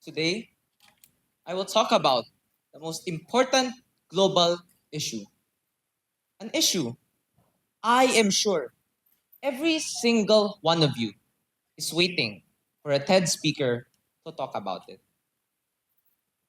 Today, I will talk about the most important global issue. An issue I am sure every single one of you is waiting for a TED speaker to talk about it.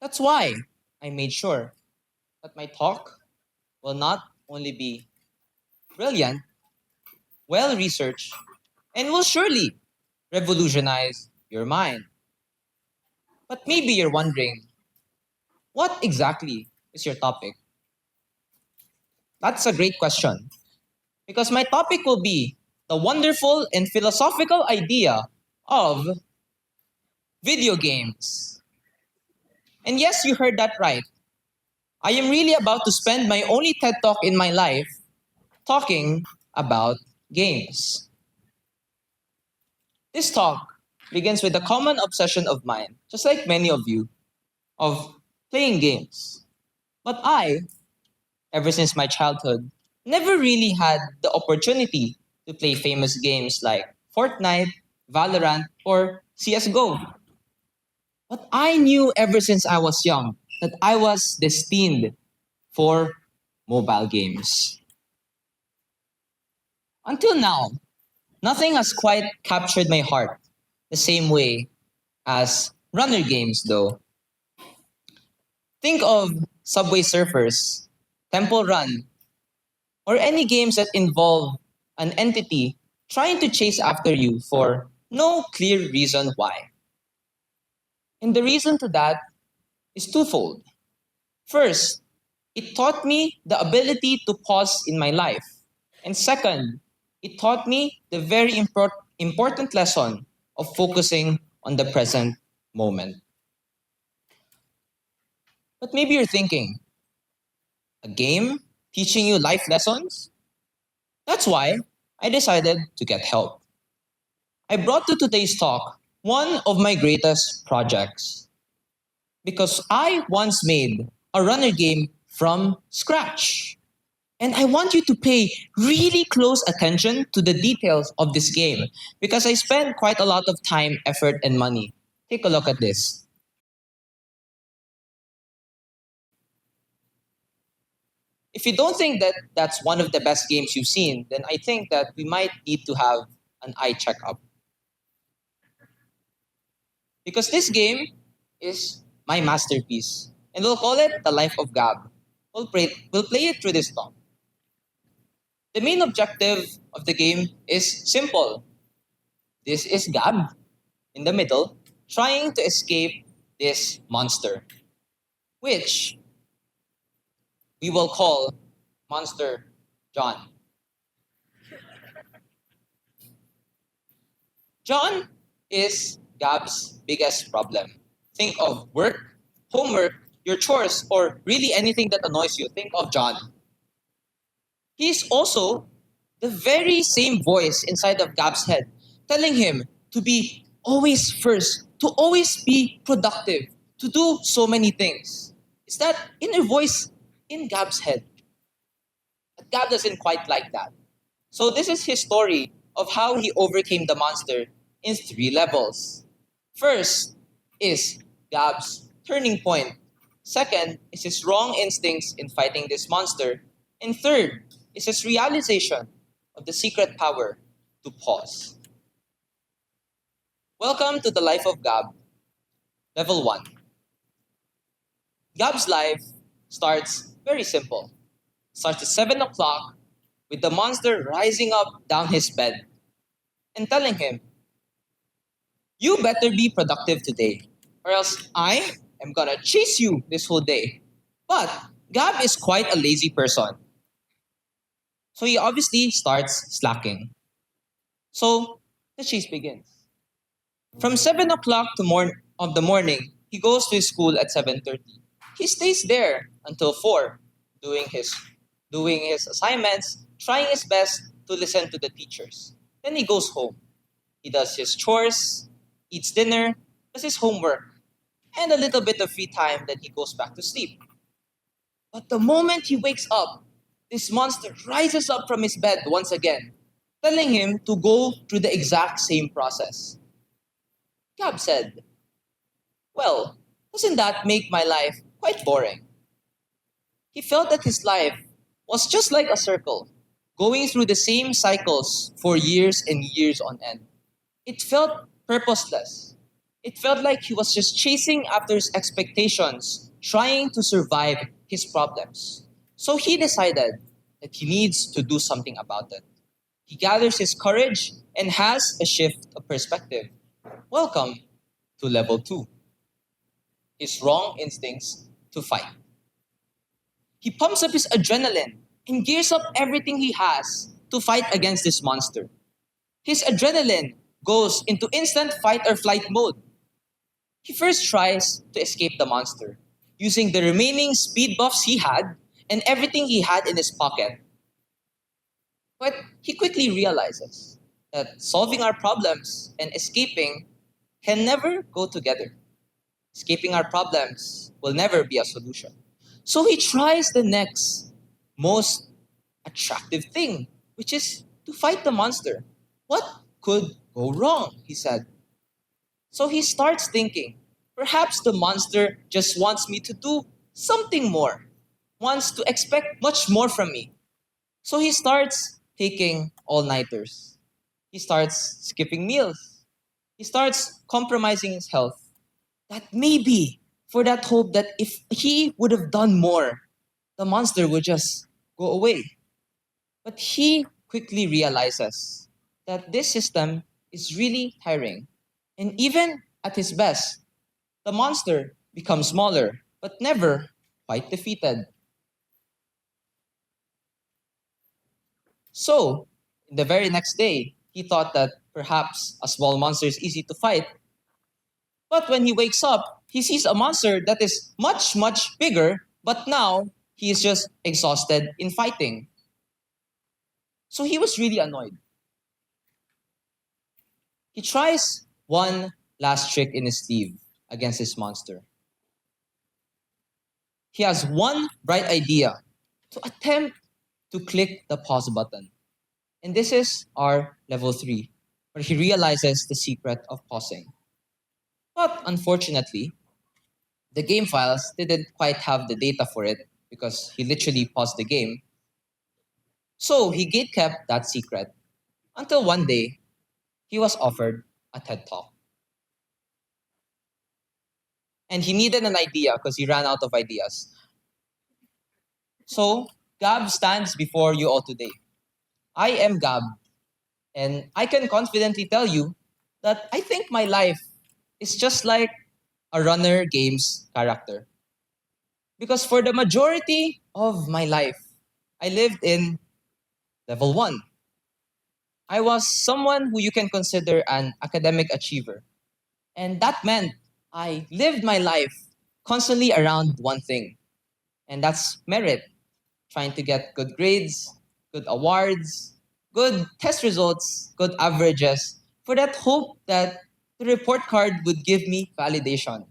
That's why I made sure that my talk will not only be brilliant, well researched, and will surely revolutionize your mind. But maybe you're wondering, what exactly is your topic? That's a great question. Because my topic will be the wonderful and philosophical idea of video games. And yes, you heard that right. I am really about to spend my only TED Talk in my life talking about games. This talk begins with a common obsession of mine, just like many of you, of playing games. But I, ever since my childhood, never really had the opportunity to play famous games like Fortnite, Valorant, or CSGO. But I knew ever since I was young that I was destined for mobile games. Until now, nothing has quite captured my heart the same way as runner games, though. Think of Subway Surfers, Temple Run, or any games that involve an entity trying to chase after you for no clear reason why. And the reason to that is twofold. First, it taught me the ability to pause in my life. And second, it taught me the very important lesson of focusing on the present moment. But maybe you're thinking, a game teaching you life lessons? That's why I decided to get help. I brought to today's talk one of my greatest projects because I once made a runner game from scratch. And I want you to pay really close attention to the details of this game because I spent quite a lot of time, effort, and money. Take a look at this. If you don't think that that's one of the best games you've seen, then I think that we might need to have an eye checkup. Because this game is my masterpiece. And we'll call it the Life of Gab. We'll play it through this talk. The main objective of the game is simple. This is Gab in the middle, trying to escape this monster, which we will call Monster John. John is Gab's biggest problem. Think of work, homework, your chores, or really anything that annoys you. Think of John. He's also the very same voice inside of Gab's head, telling him to be always first, to always be productive, to do so many things. It's that inner voice in Gab's head. But Gab doesn't quite like that. So this is his story of how he overcame the monster in three levels. First is Gab's turning point. Second is his wrong instincts in fighting this monster. And third is his realization of the secret power to pause. Welcome to the Life of Gab, Level 1. Gab's life starts very simple. Starts at 7 o'clock with the monster rising up down his bed and telling him, "You better be productive today, or else I am gonna chase you this whole day." But Gab is quite a lazy person. So he obviously starts slacking. So the chase begins. From 7 o'clock of the morning, he goes to his school at 7:30. He stays there until 4, doing his assignments, trying his best to listen to the teachers. Then he goes home. He does his chores, eats dinner, does his homework, and a little bit of free time, then he goes back to sleep. But the moment he wakes up, this monster rises up from his bed once again, telling him to go through the exact same process. Gab said, Well, doesn't that make my life quite boring? He felt that his life was just like a circle, going through the same cycles for years and years on end. It felt purposeless. It felt like he was just chasing after his expectations, trying to survive his problems. So he decided that he needs to do something about it. He gathers his courage and has a shift of perspective. Welcome to level 2, his wrong instincts to fight. He pumps up his adrenaline and gears up everything he has to fight against this monster. His adrenaline goes into instant fight or flight mode. He first tries to escape the monster, using the remaining speed buffs he had and everything he had in his pocket. But he quickly realizes that solving our problems and escaping can never go together. Escaping our problems will never be a solution. So he tries the next most attractive thing, which is to fight the monster. What could go wrong? He said. So he starts thinking, perhaps the monster just wants me to do something more, wants to expect much more from me. So he starts taking all-nighters. He starts skipping meals. He starts compromising his health. That maybe for that hope that if he would have done more, the monster would just go away. But he quickly realizes that this system is really tiring. And even at his best, the monster becomes smaller, but never quite defeated. So, the very next day, he thought that perhaps a small monster is easy to fight. But when he wakes up, he sees a monster that is much, much bigger, but now he is just exhausted in fighting. So he was really annoyed. He tries one last trick in his sleeve against his monster. He has one bright idea to attempt to click the pause button. And this is our level 3, where he realizes the secret of pausing. But unfortunately, the game files didn't quite have the data for it because he literally paused the game. So he gatekept that secret until one day he was offered a TED Talk. And he needed an idea because he ran out of ideas. So Gab stands before you all today. I am Gab, and I can confidently tell you that I think my life is just like a runner games character. Because for the majority of my life, I lived in level 1. I was someone who you can consider an academic achiever. And that meant I lived my life constantly around one thing, and that's merit. Trying to get good grades, good awards, good test results, good averages, for that hope that the report card would give me validation.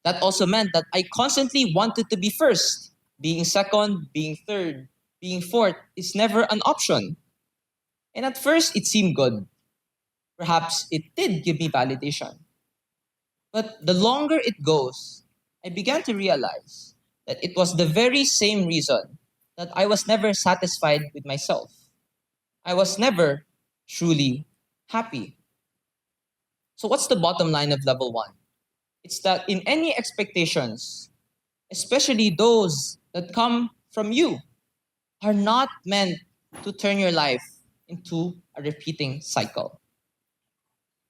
That also meant that I constantly wanted to be first. Being second, being third, being fourth is never an option. And at first, it seemed good. Perhaps it did give me validation. But the longer it goes, I began to realize that it was the very same reason that I was never satisfied with myself. I was never truly happy. So, what's the bottom line of level 1? It's that in any expectations, especially those that come from you, are not meant to turn your life into a repeating cycle.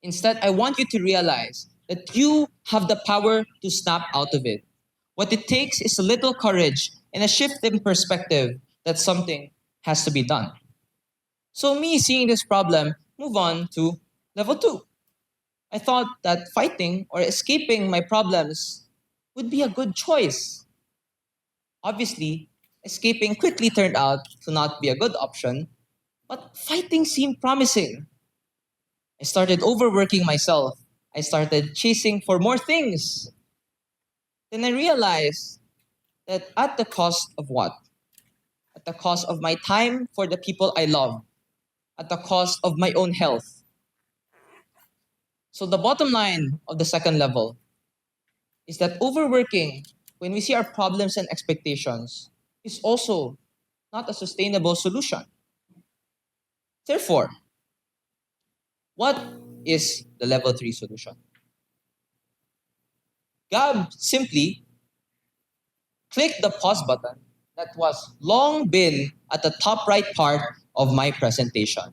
Instead, I want you to realize that you have the power to snap out of it. What it takes is a little courage and a shift in perspective that something has to be done. So me seeing this problem, move on to level 2. I thought that fighting or escaping my problems would be a good choice. Obviously, escaping quickly turned out to not be a good option, but fighting seemed promising. I started overworking myself. I started chasing for more things. Then I realized that at the cost of what? At the cost of my time for the people I love, at the cost of my own health. So the bottom line of the second level is that overworking when we see our problems and expectations is also not a sustainable solution. Therefore, what is the level 3 solution? Gab simply clicked the pause button that was long been at the top right part of my presentation.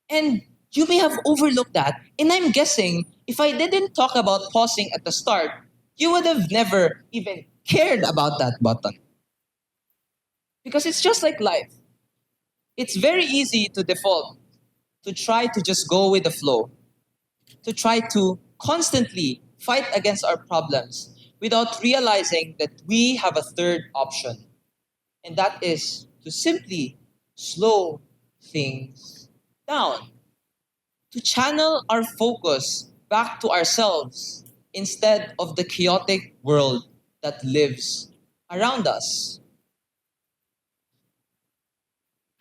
And you may have overlooked that, and I'm guessing if I didn't talk about pausing at the start, you would have never even cared about that button. Because it's just like life. It's very easy to default, to try to just go with the flow, to try to constantly fight against our problems without realizing that we have a third option. And that is to simply slow things down, to channel our focus back to ourselves instead of the chaotic world that lives around us.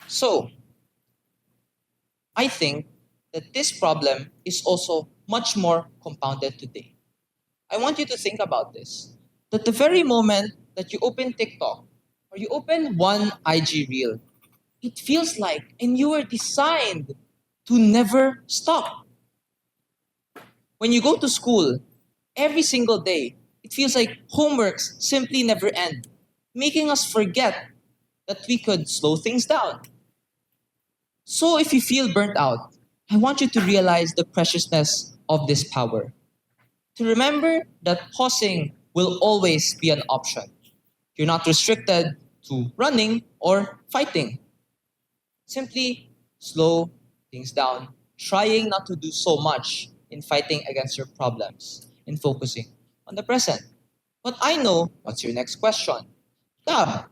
So, I think that this problem is also much more compounded today. I want you to think about this. That the very moment that you open TikTok or you open one IG reel, it feels like, and you were designed to never stop. When you go to school, every single day, it feels like homeworks simply never end, making us forget that we could slow things down. So if you feel burnt out, I want you to realize the preciousness of this power. To remember that pausing will always be an option. You're not restricted to running or fighting. Simply slow things down, trying not to do so much in fighting against your problems and focusing on the present. But I know what's your next question. Gab,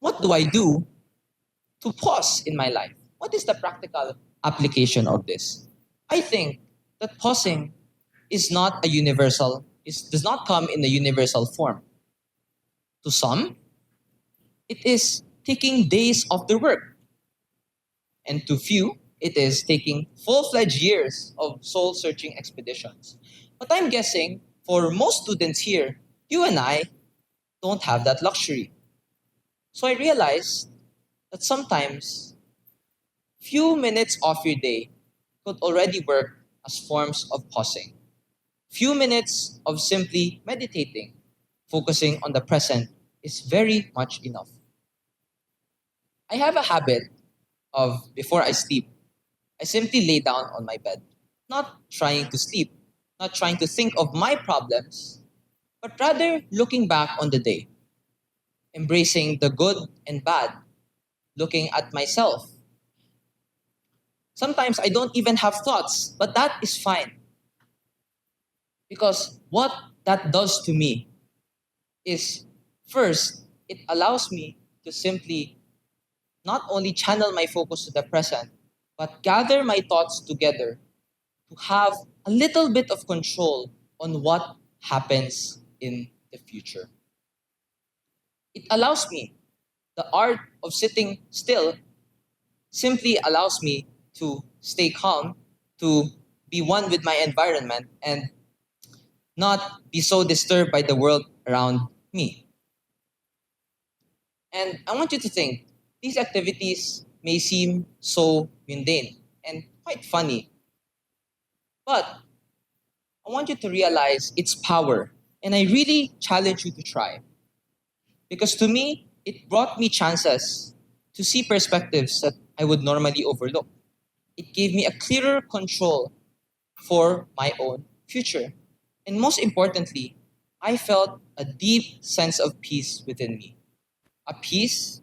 what do I do to pause in my life? What is the practical application of this? I think that pausing is not a universal, does not come in a universal form. To some, it is taking days off their work. And to few, it is taking full-fledged years of soul-searching expeditions. But I'm guessing for most students here, you and I don't have that luxury. So I realized that sometimes few minutes off your day could already work as forms of pausing. Few minutes of simply meditating, focusing on the present is very much enough. I have a habit of, before I sleep, I simply lay down on my bed, not trying to sleep, not trying to think of my problems, but rather looking back on the day, embracing the good and bad, looking at myself. Sometimes I don't even have thoughts, but that is fine. Because what that does to me is, first, it allows me to simply not only channel my focus to the present, but gather my thoughts together to have a little bit of control on what happens in the future. It allows me, the art of sitting still simply allows me to stay calm, to be one with my environment, and not be so disturbed by the world around me. And I want you to think, these activities may seem so mundane and quite funny, but I want you to realize its power, and I really challenge you to try. Because to me, it brought me chances to see perspectives that I would normally overlook. It gave me a clearer control for my own future. And most importantly, I felt a deep sense of peace within me. A peace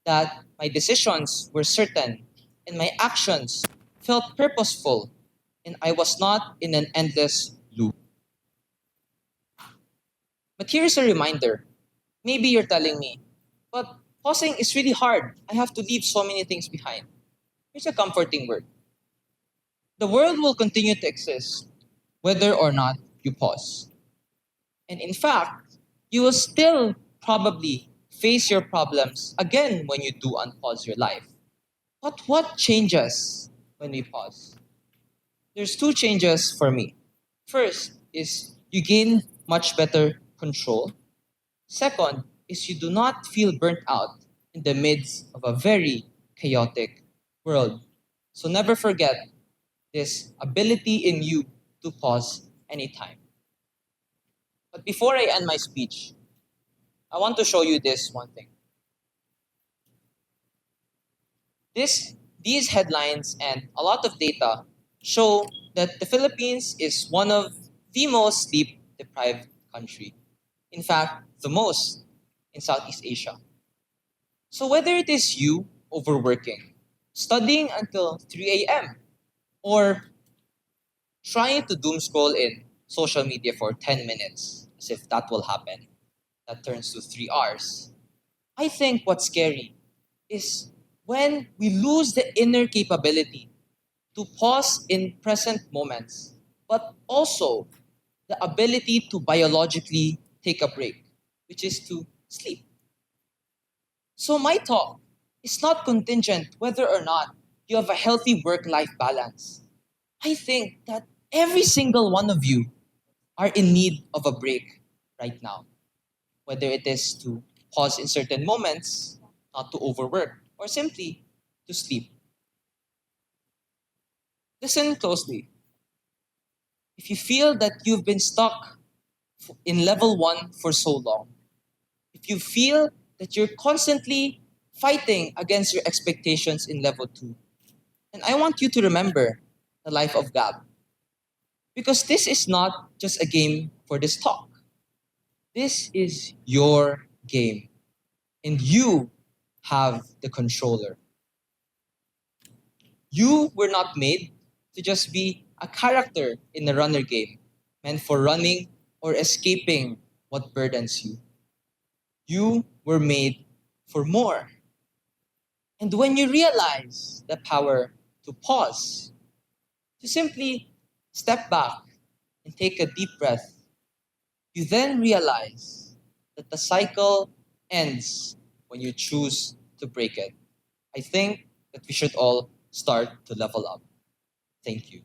that my decisions were certain and my actions felt purposeful and I was not in an endless loop. But here's a reminder. Maybe you're telling me, but pausing is really hard. I have to leave so many things behind. Here's a comforting word. The world will continue to exist whether or not you pause. And in fact, you will still probably face your problems again when you do unpause your life. But what changes when we pause? There's two changes for me. First is you gain much better control. Second is you do not feel burnt out in the midst of a very chaotic world. So never forget this ability in you to pause anytime. But before I end my speech, I want to show you this one thing. These headlines and a lot of data show that the Philippines is one of the most sleep deprived country. In fact, the most in Southeast Asia. So whether it is you overworking, studying until 3 a.m., or trying to doom scroll in social media for 10 minutes, as if that will happen, that turns to 3 hours, I think what's scary is when we lose the inner capability to pause in present moments, but also the ability to biologically take a break, which is to sleep. So my talk is not contingent whether or not you have a healthy work-life balance. I think that every single one of you are in need of a break right now, whether it is to pause in certain moments, not to overwork, or simply to sleep. Listen closely. If you feel that you've been stuck in level 1 for so long, if you feel that you're constantly fighting against your expectations in level 2, then I want you to remember the life of Gab. Because this is not just a game for this talk. This is your game. And you have the controller. You were not made to just be a character in a runner game, meant for running or escaping what burdens you. You were made for more. And when you realize the power to pause, to simply step back and take a deep breath, you then realize that the cycle ends when you choose to break it. I think that we should all start to level up. Thank you.